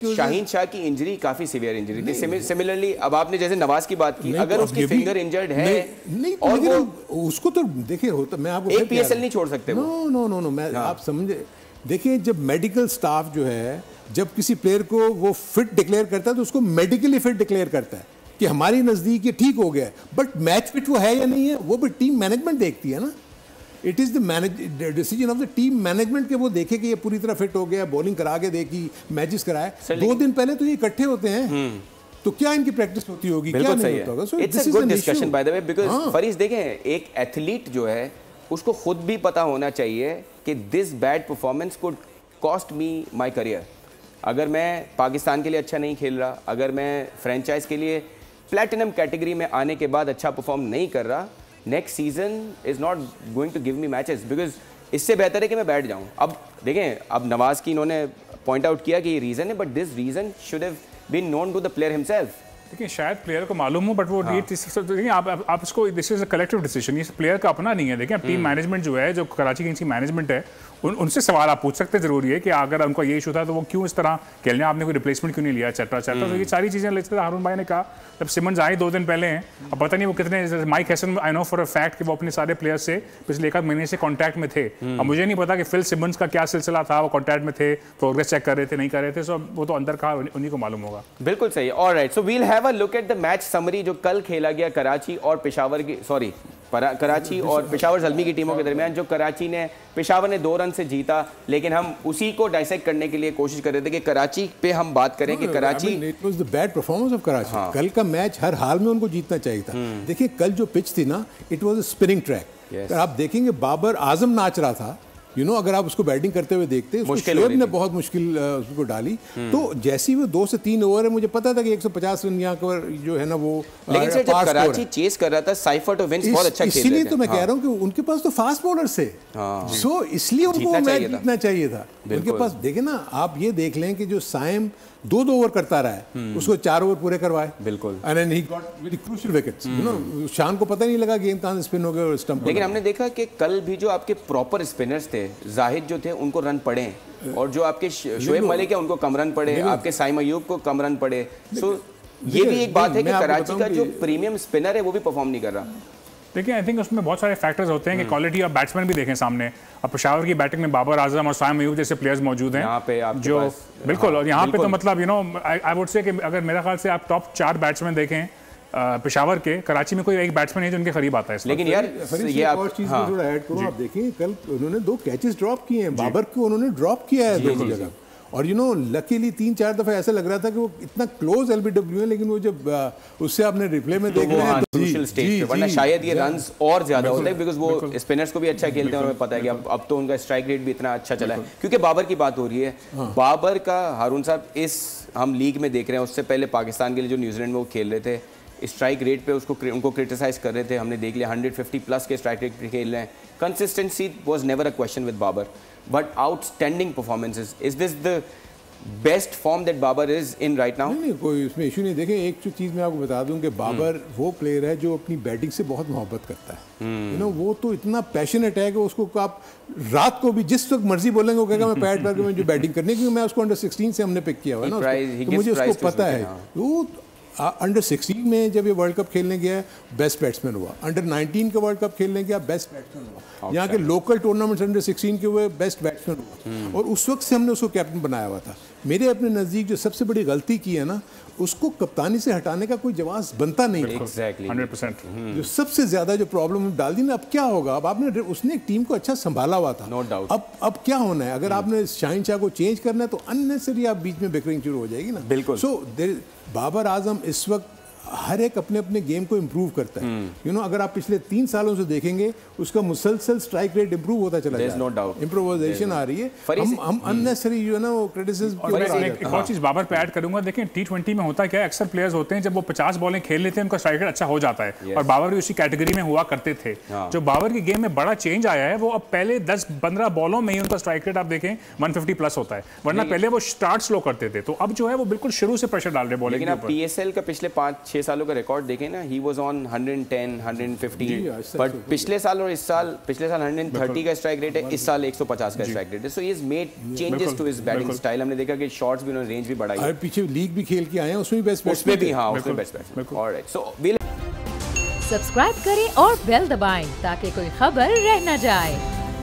शाहीन शाह की इंजरी काफी severe injury थी। सिमिलरली अब आपने जैसे नवाज की बात की, अगर उसकी फिंगर इंजर्ड है नहीं, और वो उसको तो देखिए होता, मैं आपको एक पीएसएल नहीं छोड़ सकते। नो, मैं आप समझे, देखिए जब मेडिकल स्टाफ जो है जब किसी प्लेयर को वो फिट डिक्लेयर करता है तो उसको मेडिकली फिट डिक्लेयर करता है कि हमारी नजदीक ये ठीक हो गया है, बट मैच फिट वो है या नहीं है वो भी टीम मैनेजमेंट देखती है ना। It is the decision of the team management के वो देखे कि ये पूरी तरह फिट हो गया, बॉलिंग करा के देखी, मैचेस कराए। 2 दिन पहले तो ये इकट्ठे होते हैं, तो क्या इनकी प्रैक्टिस होती होगी, क्या नहीं होता होगा। It's a good discussion by the way, because फरीज देखें, एक एथलीट जो है उसको खुद भी पता होना चाहिए कि this bad performance could cost me my career. अगर मैं पाकिस्तान के लिए अच्छा नहीं खेल रहा, अगर मैं फ्रेंचाइज के लिए प्लैटिनम कैटेगरी में आने के बाद अच्छा परफॉर्म नहीं कर रहा, next season is not going to give me matches, because इससे बेहतर है कि मैं बैठ जाऊं। अब देखें, अब नवाज की इन्होंने पॉइंट आउट किया कि ये रीज़न है, but this reason should have been known to the player himself. देखिए शायद प्लेयर को मालूम हो, बट वो देखिए आप इसको, this is a collective decision, ये प्लेयर का अपना नहीं है। देखिए टीम मैनेजमेंट जो है, जो कराची किंग्स की मैनेजमेंट है, उनसे सवाल आप पूछ सकते हैं, जरूरी है कि अगर उनको ये इशू था तो वो क्यों इस तरह खेलने, आपने कोई रिप्लेसमेंट क्यों नहीं लिया, एक्सेट्रा एक्सेट्रा। तो ये सारी चीज़ें लेते हारून भाई ने कहा जब सिमंस आए 2 दिन पहले हैं, अब पता नहीं वो कितने, mic Hesson I know for a fact कि वो अपने सारे प्लेयर्स से पिछले 1 महीने से कॉन्टैक्ट में थे। अब मुझे नहीं पता कि फिल सिमंस का क्या सिलसिला था, वो कॉन्टैक्ट में थे, प्रोग्रेस चेक कर रहे थे, नहीं कर रहे थे, सो वो तो अंदर का उन्हीं को मालूम होगा। बिल्कुल सही। Alright, so we'll have a look at the match summary जो कल खेला गया कराची और पेशावर की, कराची और पेशावर ज़ल्मी की टीमों के दरमियान, जो कराची ने, पेशावर ने 2 रन से जीता, लेकिन हम उसी को डाइसेक्ट करने के लिए कोशिश कर रहे थे कि कराची पे हम बात करें कि Karachi, it was the bad performance of Karachi. कल का मैच हर हाल में उनको जीतना चाहिए था। देखिए कल जो पिच थी ना, it was a spinning track. आप देखेंगे बाबर आजम नाच रहा था, अगर आप उसको बैटिंग करते हुए देखते, शोएब ने बहुत मुश्किल उसको डाली। तो जैसे ही वो 2 से 3 ओवर है, मुझे पता था कि 150 रन यहाँ पर जो है ना वो, लेकिन सर जब कराची चेस कर रहा था, साइफर टू विंस बहुत अच्छा खेल रहे थे। इसीलिए तो मैं कह रहा हूँ कि उनके पास तो फास्ट बॉलर्स थे, सो इसलिए उनको मैच जीतना चाहिए था। उनके पास देखे ना, आप ये देख लें कि जो साइम 2 ओवर करता रहा है, उसको 4 ओवर पूरे करवाए, बिल्कुल, and he got very crucial wickets. शान को पता नहीं लगा गेंद कहां से स्पिन हो गया और स्टंप। लेकिन हमने देखा कि कल भी जो आपके प्रॉपर स्पिनर्स थे, जाहिद जो थे उनको रन पड़े, और जो आपके शोएब मलिक है उनको कम रन पड़े, आपके साइम अयूब को कम रन पड़े। सो ये भी एक बात है कि कराची का जो प्रीमियम स्पिनर है वो भी परफॉर्म नहीं कर रहा। देखिए आई थिंक उसमें बहुत सारे फैक्टर्स होते हैं कि क्वालिटी ऑफ बैट्समैन भी देखें सामने। अब पेशावर की बैटिंग में बाबर आजम और साइम अयूब जैसे प्लेयर्स मौजूद हैं यहाँ पे जो बिल्कुल, और यहाँ पे तो मतलब आई वुड से कि अगर मेरा ख्याल से आप टॉप 4 बैट्समैन देखें पेशावर के, कराची में कोई एक बैट्समैन है जो उनके करीब आता है। लेकिन यार ये आप और चीज में थोड़ा ऐड करो, आप देखें कल उन्होंने 2 कैचेस ड्रॉप किए हैं, बाबर को उन्होंने ड्रॉप किया है 2 जगह, और लकीली 3-4 दफा ऐसा लग रहा था कि वो इतना क्लोज एलबीडब्ल्यू है, लेकिन वो जब उससे आपने रिप्ले में देख लिया क्रूशियल स्टेज पे, वरना शायद ये रन्स और ज्यादा होते हैं, बिकॉज वो स्पिनर्स को भी अच्छा खेलते हैं, और हमें पता है कि अब तो उनका स्ट्राइक रेट भी इतना अच्छा चला है। क्योंकि बाबर की बात हो रही है, बाबर का, हारून साहब, इस हम लीग में देख रहे हैं, उससे पहले पाकिस्तान के लिए जो न्यूजीलैंड में वो खेल रहे थे, स्ट्राइक रेट पे उनको क्रिटिसाइज कर रहे थे, हमने देख लिया 150 प्लस के स्ट्राइक रेट पे खेल रहे हैं। Consistency was never a question with Babar, but outstanding performances, is this the best form that Babar is in right now? नहीं, कोई इसमें इशू नहीं। देखें एक चीज़ मैं आपको बता दूं कि बाबर वो प्लेयर है जो अपनी बैटिंग से बहुत मोहब्बत करता है। वो तो इतना पैशनेट है कि उसको आप रात को भी जिस वक्त मर्जी बोलेंगे वो कहेगा मैं पैड करके मैं जो बैटिंग करनी, क्योंकि मैं उसको अंडर 16 से हमने पिक किया हुआ है ना, तो मुझे उसको पता है। वो अंडर 16 में जब ये वर्ल्ड कप खेलने गया बेस्ट बैट्समैन हुआ, अंडर 19 का वर्ल्ड कप खेलने गया बेस्ट बैट्समैन हुआ, यहाँ के लोकल टूर्नामेंट्स अंडर 16 के हुए बेस्ट बैट्समैन हुआ, और उस वक्त से हमने उसको कैप्टन बनाया हुआ था। मेरे अपने नज़दीक जो सबसे बड़ी गलती की है ना, उसको कप्तानी से हटाने का कोई जवाब बनता नहीं। एग्जैक्टली 100%। जो सबसे ज्यादा जो प्रॉब्लम डाल दी ना, अब क्या होगा, अब आपने उसने एक टीम को अच्छा संभाला हुआ था, नो डाउट। अब क्या होना है, अगर आपने शाहीन शाह को चेंज करना है तो अननेसेसरी आप बीच में बिकरिंग शुरू हो जाएगी ना। बिल्कुल। सो बाबर आजम इस वक्त हर एक अपने अपने गेम को इम्प्रूव करता है। अगर आप पिछले 3 सालों से देखेंगे उसका मुसलसल स्ट्राइक रेट इम्प्रूव होता चला जा रहा है, इम्प्रोवाइजेशन आ रही है। हम अननेसेसरी जो है ना वो क्रिटिसिज्म। एक और चीज बाबर पे ऐड करूंगा, देखें T20 में होता क्या है, अक्सर प्लेयर्स होते हैं जब वो 50 बॉलें खेल लेते हैं उनका स्ट्राइक रेट अच्छा हो जाता है, और बाबर भी उसी कैटेगरी में हुआ करते थे। जो बाबर की गेम में बड़ा चेंज आया है, वो अब पहले 10-15 बॉलों में ही उनका स्ट्राइक रेट आप देखें 150 प्लस होता है, वरना पहले वो स्टार्ट स्लो करते थे, तो अब जो है वो बिल्कुल शुरू से प्रेशर डाल रहे बॉलिंग। लेकिन अब PSL का पिछले 5-6 6 सालों का रिकॉर्ड देखें ना, ही वाज ऑन 110, 115, बट पिछले साल और इस साल, पिछले साल 130 का स्ट्राइक रेट है, इस साल 150 का स्ट्राइक रेट है। So he has made changes to his batting style. हमने देखा कि शॉट्स भी उन्होंने रेंज भी बढ़ाई है। पीछे लीग भी खेल के आए हैं, उसमें भी बेस्ट उसमें भी, हाँ उसमें best batsman. Alright, so we'll subscribe करें और बेल दबाएं ताकि कोई खबर रह न जाए।